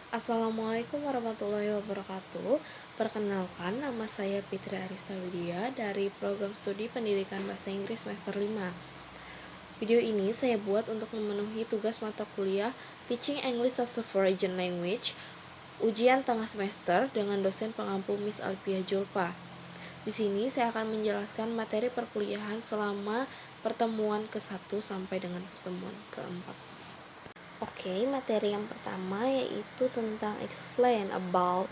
Assalamualaikum warahmatullahi wabarakatuh. Perkenalkan, nama saya Fitri Arista Widya dari Program Studi Pendidikan Bahasa Inggris semester 5. Video ini saya buat untuk memenuhi tugas mata kuliah Teaching English as a Foreign Language, ujian tengah semester dengan dosen pengampu Miss Alpia Julpa. Di sini saya akan menjelaskan materi perkuliahan selama pertemuan ke-1 sampai dengan pertemuan ke-4. Oke, materi yang pertama yaitu tentang explain about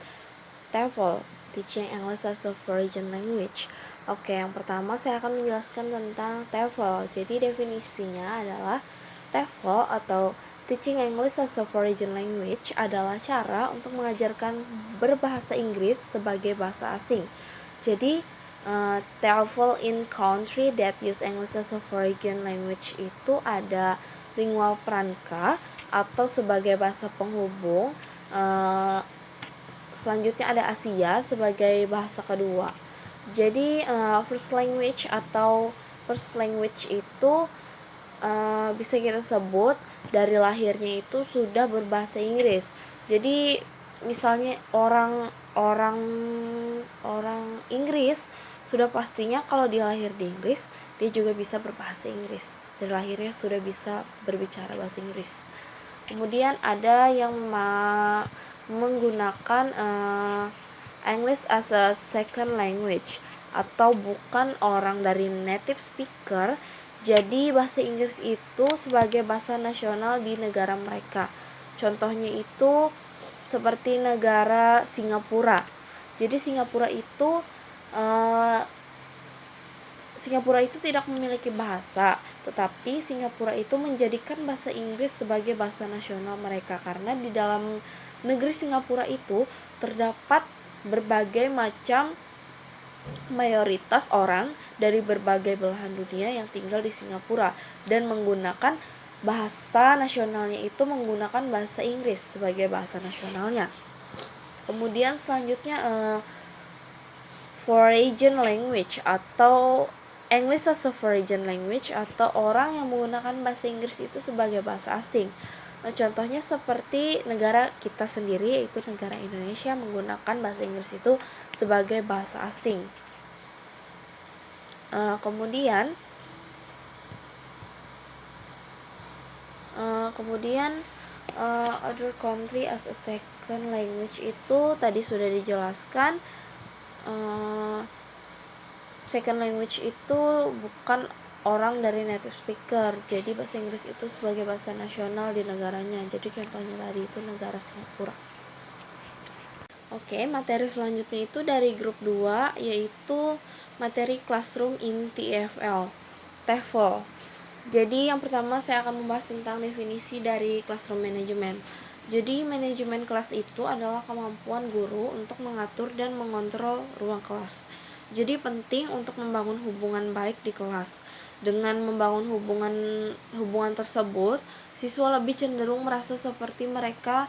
TEFL, Teaching English as a Foreign Language. Oke, yang pertama saya akan menjelaskan tentang TEFL. Jadi definisinya adalah TEFL atau Teaching English as a Foreign Language adalah cara untuk mengajarkan berbahasa Inggris sebagai bahasa asing. Jadi TEFL in country that use English as a foreign language itu ada lingua franca atau sebagai bahasa penghubung. Selanjutnya ada Asia sebagai bahasa kedua. Jadi first language atau first language itu bisa kita sebut dari lahirnya itu sudah berbahasa Inggris. Jadi misalnya orang Inggris sudah pastinya kalau dia lahir di Inggris dia juga bisa berbahasa Inggris. Dari lahirnya sudah bisa berbicara bahasa Inggris. Kemudian ada yang menggunakan English as a second language atau bukan orang dari native speaker, jadi bahasa Inggris itu sebagai bahasa nasional di negara mereka. Contohnya itu seperti negara Singapura. Jadi Singapura itu tidak memiliki bahasa, tetapi Singapura itu menjadikan bahasa Inggris sebagai bahasa nasional mereka karena di dalam negeri Singapura itu terdapat berbagai macam mayoritas orang dari berbagai belahan dunia yang tinggal di Singapura dan menggunakan bahasa nasionalnya itu menggunakan bahasa Inggris sebagai bahasa nasionalnya. Kemudian selanjutnya foreign language atau English as a foreign language atau orang yang menggunakan bahasa Inggris itu sebagai bahasa asing. Contohnya seperti negara kita sendiri yaitu negara Indonesia menggunakan bahasa Inggris itu sebagai bahasa asing. Kemudian other country as a second language itu tadi sudah dijelaskan. Second language itu bukan orang dari native speaker, jadi bahasa Inggris itu sebagai bahasa nasional di negaranya. Jadi contohnya tadi itu negara Singapura. Oke, materi selanjutnya itu dari grup 2 yaitu materi classroom in TEFL. Jadi yang pertama saya akan membahas tentang definisi dari classroom management. Jadi manajemen kelas itu adalah kemampuan guru untuk mengatur dan mengontrol ruang kelas. Jadi penting untuk membangun hubungan baik di kelas. Dengan membangun hubungan tersebut, siswa lebih cenderung merasa seperti mereka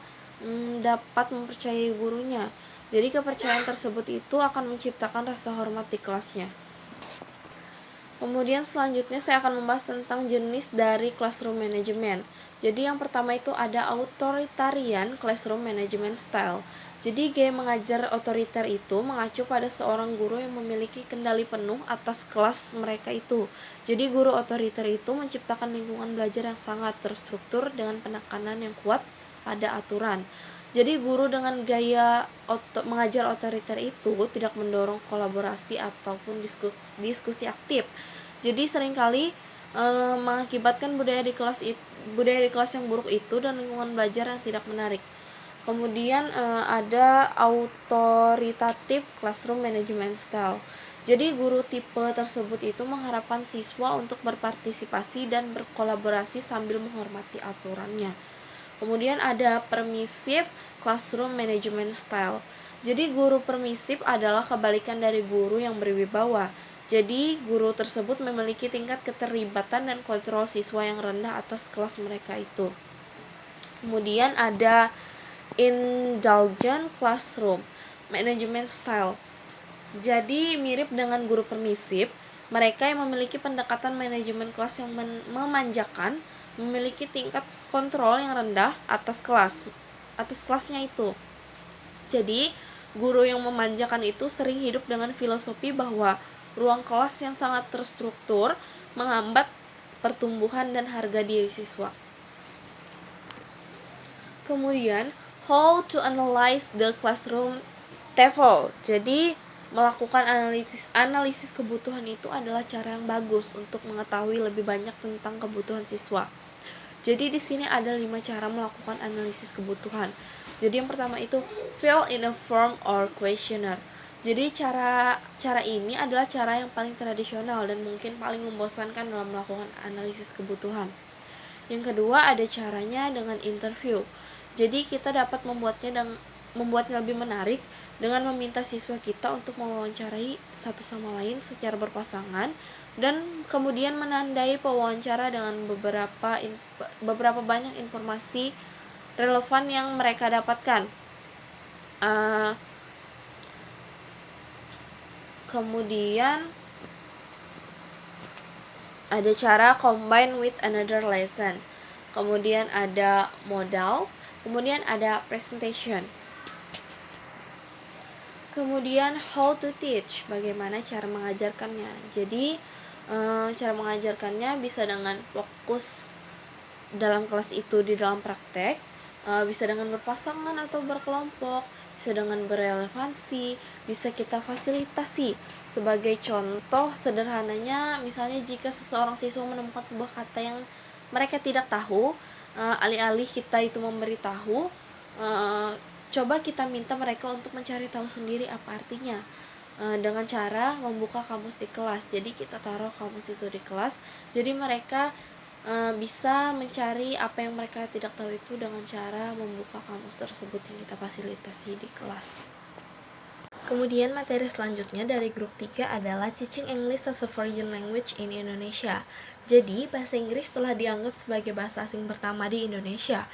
dapat mempercayai gurunya. Jadi kepercayaan tersebut itu akan menciptakan rasa hormat di kelasnya. Kemudian selanjutnya saya akan membahas tentang jenis dari classroom management. Jadi yang pertama itu ada authoritarian classroom management style. Jadi gaya mengajar otoriter itu mengacu pada seorang guru yang memiliki kendali penuh atas kelas mereka itu. Jadi guru otoriter itu menciptakan lingkungan belajar yang sangat terstruktur dengan penekanan yang kuat pada aturan. Jadi guru dengan gaya mengajar otoriter itu tidak mendorong kolaborasi ataupun diskusi aktif. Jadi seringkali mengakibatkan budaya di kelas yang buruk itu dan lingkungan belajar yang tidak menarik. Kemudian ada authoritative classroom management style. Jadi guru tipe tersebut itu mengharapkan siswa untuk berpartisipasi dan berkolaborasi sambil menghormati aturannya. Kemudian ada permissive classroom management style. Jadi guru permisif adalah kebalikan dari guru yang berwibawa. Jadi guru tersebut memiliki tingkat keterlibatan dan kontrol siswa yang rendah atas kelas mereka itu. Kemudian ada indulgent classroom management style. Jadi mirip dengan guru permisif, mereka yang memiliki pendekatan manajemen kelas yang memanjakan, memiliki tingkat kontrol yang rendah atas kelas. atas kelasnya itu. Jadi, guru yang memanjakan itu sering hidup dengan filosofi bahwa ruang kelas yang sangat terstruktur menghambat pertumbuhan dan harga diri siswa. Kemudian, how to analyze the classroom TOEFL. Jadi, melakukan analisis kebutuhan itu adalah cara yang bagus untuk mengetahui lebih banyak tentang kebutuhan siswa. Jadi di sini ada 5 cara melakukan analisis kebutuhan. Jadi yang pertama itu fill in a form or questionnaire. Jadi cara ini adalah cara yang paling tradisional dan mungkin paling membosankan dalam melakukan analisis kebutuhan. Yang kedua ada caranya dengan interview. Jadi kita dapat membuatnya lebih menarik dengan meminta siswa kita untuk mewawancarai satu sama lain secara berpasangan dan kemudian menandai pewawancara dengan beberapa banyak informasi relevan yang mereka dapatkan. Kemudian ada cara combine with another lesson. Kemudian ada modals, kemudian ada presentation. Kemudian how to teach, bagaimana cara mengajarkannya. Jadi cara mengajarkannya bisa dengan fokus dalam kelas itu di dalam praktek, bisa dengan berpasangan atau berkelompok, bisa dengan berrelevansi, bisa kita fasilitasi. Sebagai contoh sederhananya, misalnya jika seseorang siswa menemukan sebuah kata yang mereka tidak tahu, alih-alih kita itu memberitahu, coba kita minta mereka untuk mencari tahu sendiri apa artinya dengan cara membuka kamus di kelas. Jadi kita taruh kamus itu di kelas, jadi mereka bisa mencari apa yang mereka tidak tahu itu dengan cara membuka kamus tersebut yang kita fasilitasi di kelas. Kemudian materi selanjutnya dari grup 3 adalah Teaching English as a Foreign Language in Indonesia. Jadi bahasa Inggris telah dianggap sebagai bahasa asing pertama di Indonesia.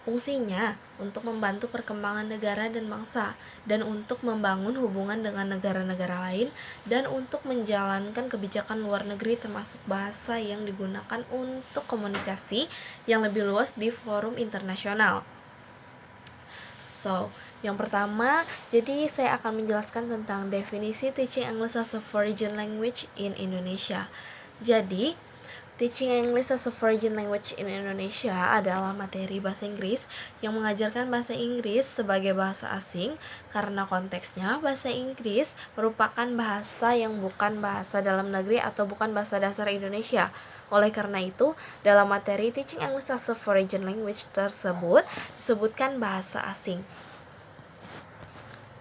Fungsinya untuk membantu perkembangan negara dan bangsa, dan untuk membangun hubungan dengan negara-negara lain, dan untuk menjalankan kebijakan luar negeri termasuk bahasa yang digunakan untuk komunikasi yang lebih luas di forum internasional. Yang pertama, jadi saya akan menjelaskan tentang definisi Teaching English as a Foreign Language in Indonesia. Jadi, Teaching English as a Foreign Language in Indonesia adalah materi bahasa Inggris yang mengajarkan bahasa Inggris sebagai bahasa asing karena konteksnya bahasa Inggris merupakan bahasa yang bukan bahasa dalam negeri atau bukan bahasa dasar Indonesia. Oleh karena itu, dalam materi Teaching English as a Foreign Language tersebut disebutkan bahasa asing.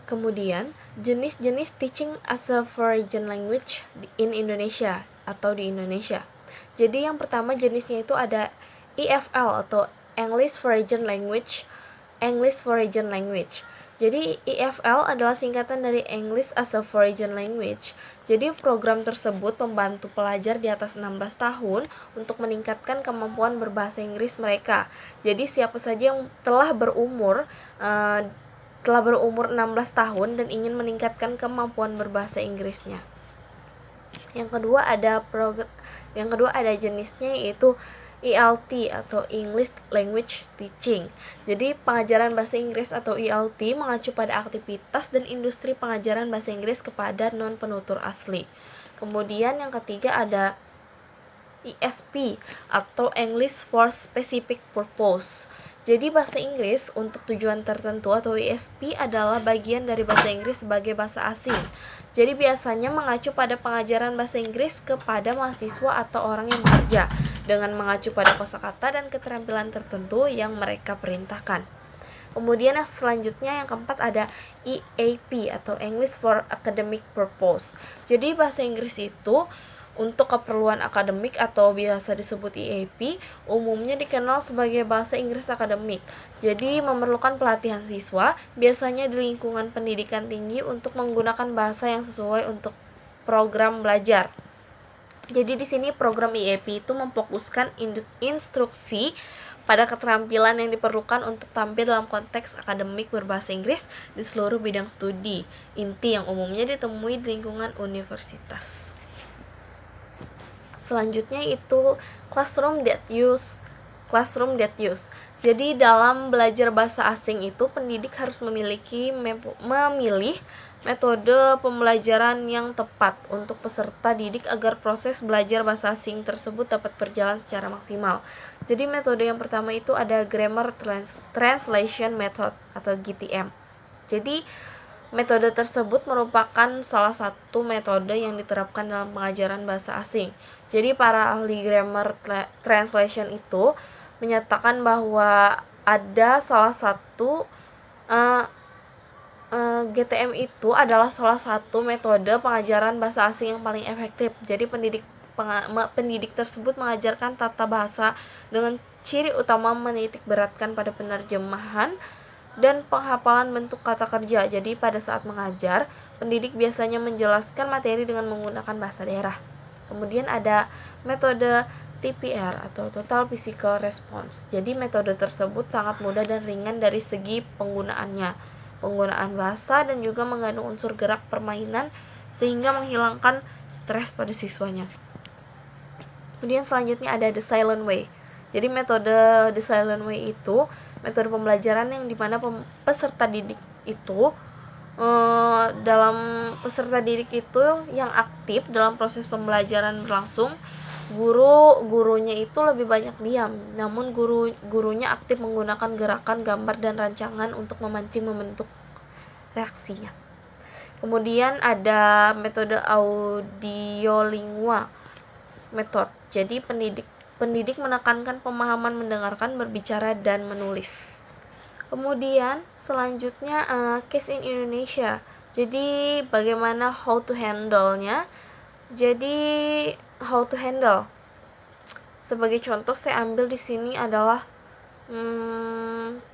Kemudian, jenis-jenis Teaching as a Foreign Language in Indonesia atau di Indonesia. Jadi yang pertama jenisnya itu ada EFL atau English Foreign Language. Jadi EFL adalah singkatan dari English as a Foreign Language. Jadi program tersebut membantu pelajar di atas 16 tahun untuk meningkatkan kemampuan berbahasa Inggris mereka. Jadi siapa saja yang telah berumur 16 tahun dan ingin meningkatkan kemampuan berbahasa Inggrisnya. Yang kedua ada jenisnya yaitu ELT atau English Language Teaching. Jadi pengajaran bahasa Inggris atau ELT mengacu pada aktivitas dan industri pengajaran bahasa Inggris kepada non-penutur asli. Kemudian yang ketiga ada ESP atau English for Specific Purpose. Jadi bahasa Inggris untuk tujuan tertentu atau ESP adalah bagian dari bahasa Inggris sebagai bahasa asing. Jadi biasanya mengacu pada pengajaran bahasa Inggris kepada mahasiswa atau orang yang bekerja dengan mengacu pada kosakata dan keterampilan tertentu yang mereka perintahkan. Kemudian yang selanjutnya yang keempat ada EAP atau English for Academic Purpose. Jadi bahasa Inggris itu untuk keperluan akademik atau biasa disebut EAP, umumnya dikenal sebagai bahasa Inggris akademik. Jadi memerlukan pelatihan siswa, biasanya di lingkungan pendidikan tinggi untuk menggunakan bahasa yang sesuai untuk program belajar. Jadi di sini program EAP itu memfokuskan instruksi pada keterampilan yang diperlukan untuk tampil dalam konteks akademik berbahasa Inggris di seluruh bidang studi inti yang umumnya ditemui di lingkungan universitas. Selanjutnya itu classroom that use classroom that use. Jadi dalam belajar bahasa asing itu pendidik harus memilih metode pembelajaran yang tepat untuk peserta didik agar proses belajar bahasa asing tersebut dapat berjalan secara maksimal. Jadi metode yang pertama itu ada Grammar Translation Method atau GTM. Jadi metode tersebut merupakan salah satu metode yang diterapkan dalam pengajaran bahasa asing. Jadi para ahli grammar translation itu menyatakan bahwa ada salah satu GTM itu adalah salah satu metode pengajaran bahasa asing yang paling efektif. Jadi pendidik tersebut mengajarkan tata bahasa dengan ciri utama menitik beratkan pada penerjemahan dan penghafalan bentuk kata kerja. Jadi pada saat mengajar, pendidik biasanya menjelaskan materi dengan menggunakan bahasa daerah. Kemudian ada metode TPR atau Total Physical Response. Jadi metode tersebut sangat mudah dan ringan dari segi penggunaan bahasa dan juga mengandung unsur gerak permainan sehingga menghilangkan stres pada siswanya. Kemudian selanjutnya ada The Silent Way. Jadi metode The Silent Way itu metode pembelajaran yang dimana peserta didik itu yang aktif dalam proses pembelajaran berlangsung. Gurunya itu lebih banyak diam, namun gurunya aktif menggunakan gerakan, gambar, dan rancangan untuk memancing membentuk reaksinya. Kemudian ada metode Audiolingua method. Jadi pendidik menekankan pemahaman mendengarkan, berbicara, dan menulis. Kemudian selanjutnya case in Indonesia. Jadi bagaimana how to handle-nya? Jadi how to handle. Sebagai contoh saya ambil di sini adalah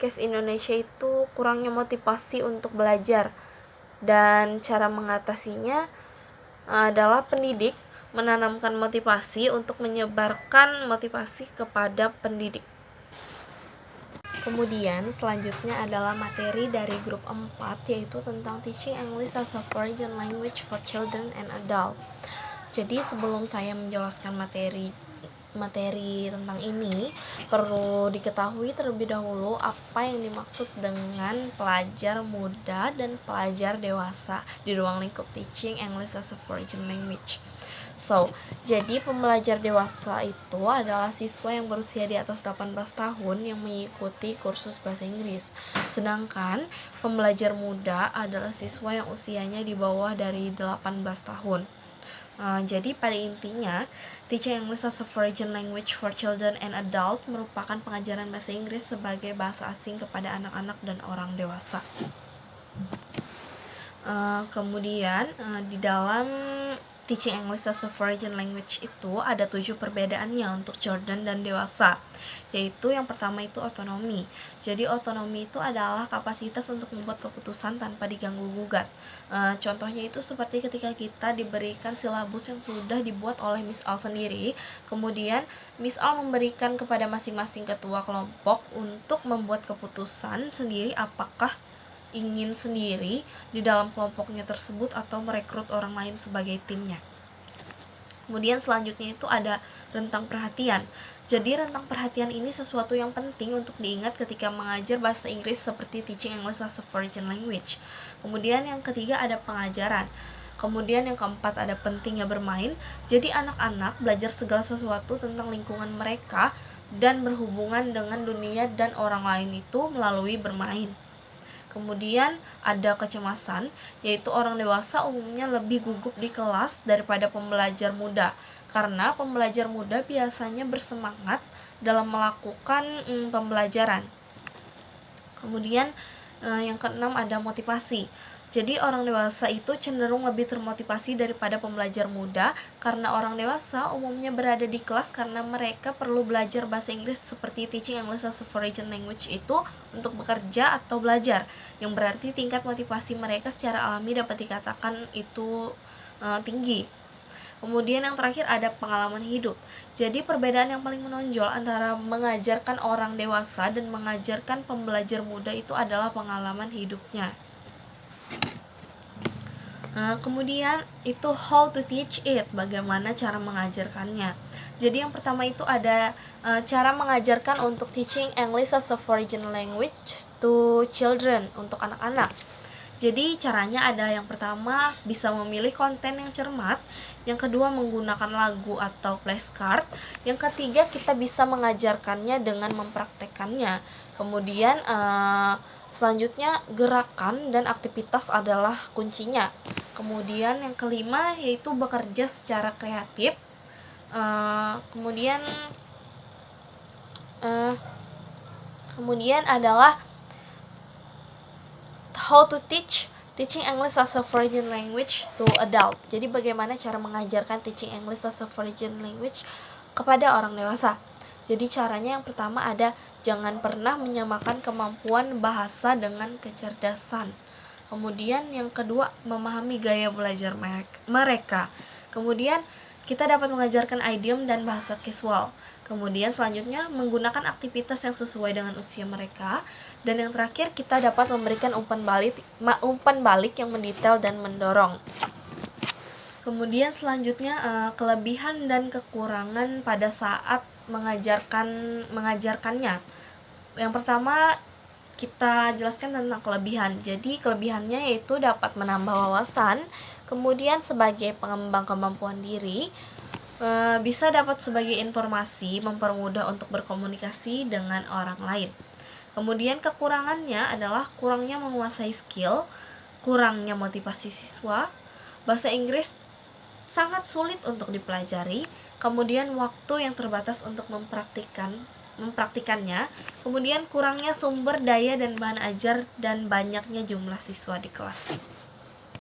case Indonesia itu kurangnya motivasi untuk belajar, dan cara mengatasinya adalah pendidik menanamkan motivasi untuk menyebarkan motivasi kepada pendidik. Kemudian selanjutnya adalah materi dari grup 4 yaitu tentang Teaching English as a Foreign Language for Children and Adult. Jadi sebelum saya menjelaskan materi tentang ini, perlu diketahui terlebih dahulu apa yang dimaksud dengan pelajar muda dan pelajar dewasa di ruang lingkup Teaching English as a Foreign Language. Jadi pembelajar dewasa itu adalah siswa yang berusia di atas 18 tahun yang mengikuti kursus bahasa Inggris. Sedangkan pembelajar muda adalah siswa yang usianya di bawah dari 18 tahun. Jadi pada intinya, Teaching English as a Foreign Language for Children and Adult merupakan pengajaran bahasa Inggris sebagai bahasa asing kepada anak-anak dan orang dewasa. Kemudian di dalam Teaching English as a Foreign Language itu ada 7 perbedaannya untuk children dan dewasa, yaitu yang pertama itu otonomi. Jadi otonomi itu adalah kapasitas untuk membuat keputusan tanpa diganggu gugat. Contohnya itu seperti ketika kita diberikan silabus yang sudah dibuat oleh Miss Al sendiri, kemudian Miss Al memberikan kepada masing-masing ketua kelompok untuk membuat keputusan sendiri apakah ingin sendiri di dalam kelompoknya tersebut atau merekrut orang lain sebagai timnya. Kemudian selanjutnya itu ada rentang perhatian. Jadi rentang perhatian ini sesuatu yang penting untuk diingat ketika mengajar bahasa Inggris seperti Teaching English as a Foreign Language. Kemudian yang ketiga ada pengajaran. Kemudian yang keempat ada pentingnya bermain. Jadi anak-anak belajar segala sesuatu tentang lingkungan mereka dan berhubungan dengan dunia dan orang lain itu melalui bermain. Kemudian ada kecemasan, yaitu orang dewasa umumnya lebih gugup di kelas daripada pembelajar muda, karena pembelajar muda biasanya bersemangat dalam melakukan pembelajaran. Kemudian yang keenam ada motivasi. Jadi orang dewasa itu cenderung lebih termotivasi daripada pembelajar muda karena orang dewasa umumnya berada di kelas karena mereka perlu belajar bahasa Inggris seperti Teaching English as a Foreign Language itu untuk bekerja atau belajar, yang berarti tingkat motivasi mereka secara alami dapat dikatakan itu tinggi. Kemudian yang terakhir ada pengalaman hidup. Jadi perbedaan yang paling menonjol antara mengajarkan orang dewasa dan mengajarkan pembelajar muda itu adalah pengalaman hidupnya. Kemudian itu how to teach it, bagaimana cara mengajarkannya. Jadi yang pertama itu ada cara mengajarkan untuk teaching English as a foreign language to children, untuk anak-anak. Jadi caranya ada yang pertama bisa memilih konten yang cermat, yang kedua menggunakan lagu atau flashcard, yang ketiga kita bisa mengajarkannya dengan mempraktekannya. Kemudian selanjutnya gerakan dan aktivitas adalah kuncinya. Kemudian yang kelima yaitu bekerja secara kreatif. Kemudian adalah how to teaching English as a foreign language to adult. Jadi bagaimana cara mengajarkan teaching English as a foreign language kepada orang dewasa. Jadi caranya yang pertama ada jangan pernah menyamakan kemampuan bahasa dengan kecerdasan. Kemudian yang kedua memahami gaya belajar mereka. Kemudian kita dapat mengajarkan idiom dan bahasa casual. Kemudian selanjutnya menggunakan aktivitas yang sesuai dengan usia mereka. Dan yang terakhir kita dapat memberikan umpan balik yang mendetail dan mendorong. Kemudian selanjutnya kelebihan dan kekurangan pada saat mengajarkannya. Yang pertama kita jelaskan tentang kelebihan. Jadi kelebihannya yaitu dapat menambah wawasan, kemudian sebagai pengembang kemampuan diri, bisa dapat sebagai informasi mempermudah untuk berkomunikasi dengan orang lain. Kemudian kekurangannya adalah kurangnya menguasai skill, kurangnya motivasi siswa, bahasa Inggris sangat sulit untuk dipelajari, kemudian waktu yang terbatas untuk mempraktikannya, kemudian kurangnya sumber daya dan bahan ajar, dan banyaknya jumlah siswa di kelas.